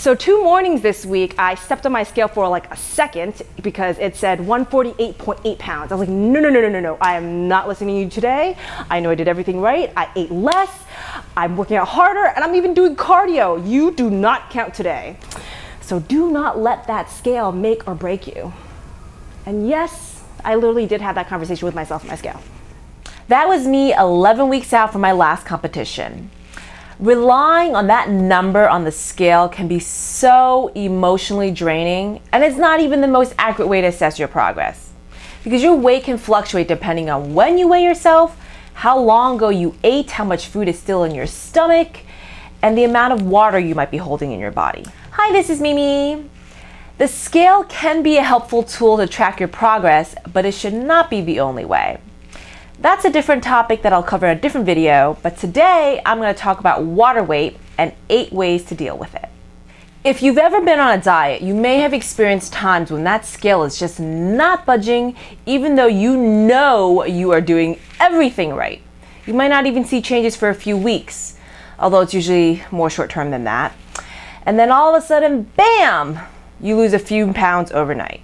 So 2 mornings this week, I stepped on my scale for like a second because it said 148.8 pounds. I was like, no, I am not listening to you today. I know I did everything right. I ate less, I'm working out harder, and I'm even doing cardio. You do not count today. So do not let that scale make or break you. And yes, I literally did have that conversation with myself on my scale. That was me 11 weeks out from my last competition. Relying on that number on the scale can be so emotionally draining, and it's not even the most accurate way to assess your progress. Because your weight can fluctuate depending on when you weigh yourself, how long ago you ate, how much food is still in your stomach, and the amount of water you might be holding in your body. Hi, this is Mimi. The scale can be a helpful tool to track your progress, but it should not be the only way. That's a different topic that I'll cover in a different video, but today I'm going to talk about water weight and 8 ways to deal with it. If you've ever been on a diet, you may have experienced times when that scale is just not budging, even though you know you are doing everything right. You might not even see changes for a few weeks, although it's usually more short-term than that. And then all of a sudden, bam, you lose a few pounds overnight.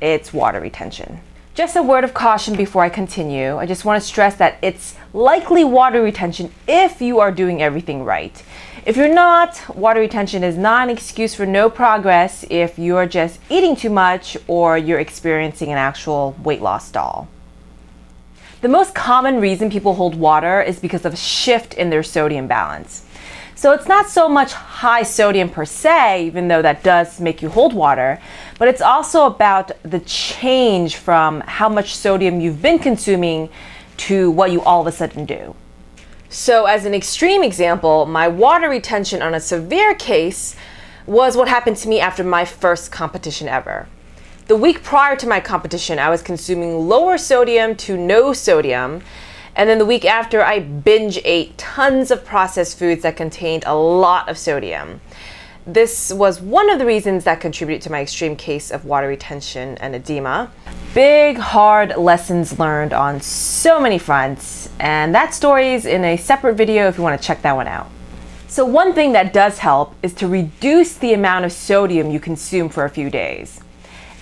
It's water retention. Just a word of caution before I continue. I just want to stress that it's likely water retention if you are doing everything right. If you're not, water retention is not an excuse for no progress if you're just eating too much or you're experiencing an actual weight loss stall. The most common reason people hold water is because of a shift in their sodium balance. So it's not so much high sodium per se, even though that does make you hold water, but it's also about the change from how much sodium you've been consuming to what you all of a sudden do. So as an extreme example, my water retention on a severe case was what happened to me after my first competition ever. The week prior to my competition, I was consuming lower sodium to no sodium. And then the week after, I binge ate tons of processed foods that contained a lot of sodium. This was one of the reasons that contributed to my extreme case of water retention and edema. Big, hard lessons learned on so many fronts, and that story is in a separate video if you want to check that one out. So one thing that does help is to reduce the amount of sodium you consume for a few days.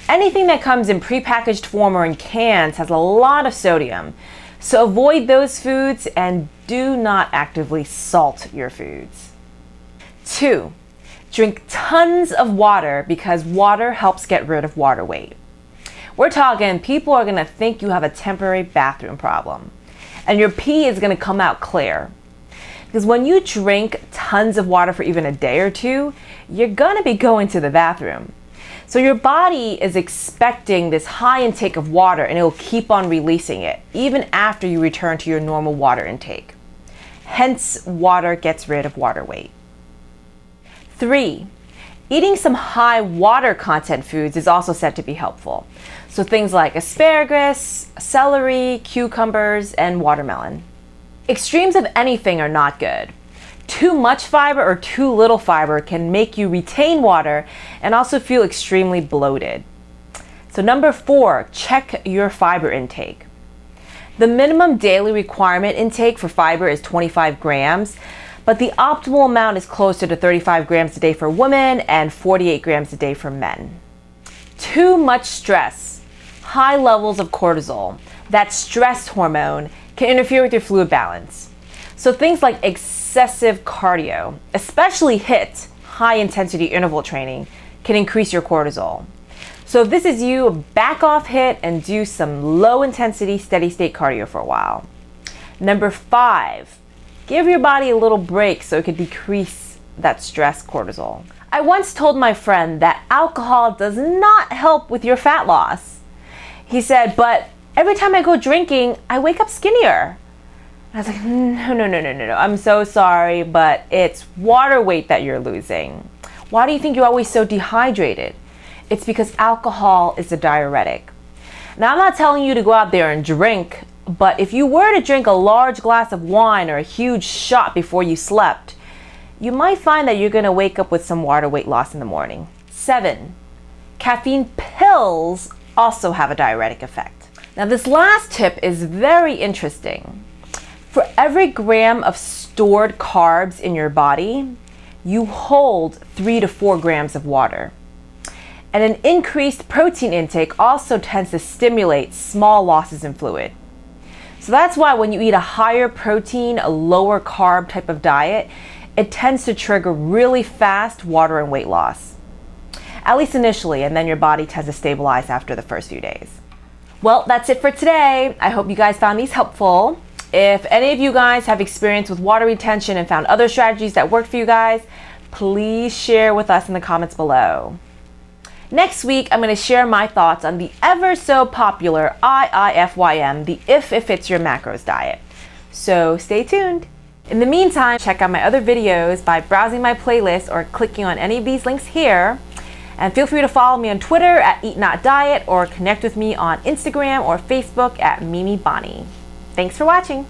Anything that comes in prepackaged form or in cans has a lot of sodium. So avoid those foods and do not actively salt your foods. 2, drink tons of water because water helps get rid of water weight. We're talking people are going to think you have a temporary bathroom problem and your pee is going to come out clear. Because when you drink tons of water for even a day or two, you're going to be going to the bathroom. So your body is expecting this high intake of water and it will keep on releasing it even after you return to your normal water intake. Hence, water gets rid of water weight. 3, eating some high water content foods is also said to be helpful. So things like asparagus, celery, cucumbers, and watermelon. Extremes of anything are not good. Too much fiber or too little fiber can make you retain water and also feel extremely bloated. So number 4, check your fiber intake. The minimum daily requirement intake for fiber is 25 grams, but the optimal amount is closer to 35 grams a day for women and 48 grams a day for men. Too much stress, high levels of cortisol, that stress hormone, can interfere with your fluid balance. So things like excessive cardio, especially HIIT, high intensity interval training, can increase your cortisol. So if this is you, back off HIIT and do some low intensity steady state cardio for a while. Number 5, give your body a little break so it can decrease that stress cortisol. I once told my friend that alcohol does not help with your fat loss. He said, but every time I go drinking, I wake up skinnier. I was like, no, I'm so sorry, but it's water weight that you're losing. Why do you think you're always so dehydrated? It's because alcohol is a diuretic. Now, I'm not telling you to go out there and drink, but if you were to drink a large glass of wine or a huge shot before you slept, you might find that you're gonna wake up with some water weight loss in the morning. 7, caffeine pills also have a diuretic effect. Now, this last tip is very interesting. For every gram of stored carbs in your body, you hold 3 to 4 grams of water. And an increased protein intake also tends to stimulate small losses in fluid. So that's why when you eat a higher protein, a lower carb type of diet, it tends to trigger really fast water and weight loss. At least initially, and then your body tends to stabilize after the first few days. Well, that's it for today. I hope you guys found these helpful. If any of you guys have experience with water retention and found other strategies that worked for you guys, please share with us in the comments below. Next week, I'm going to share my thoughts on the ever so popular IIFYM, the If It Fits Your Macros diet. So stay tuned. In the meantime, check out my other videos by browsing my playlist or clicking on any of these links here. And feel free to follow me on Twitter at EatNotDiet or connect with me on Instagram or Facebook at Bonny. Thanks for watching.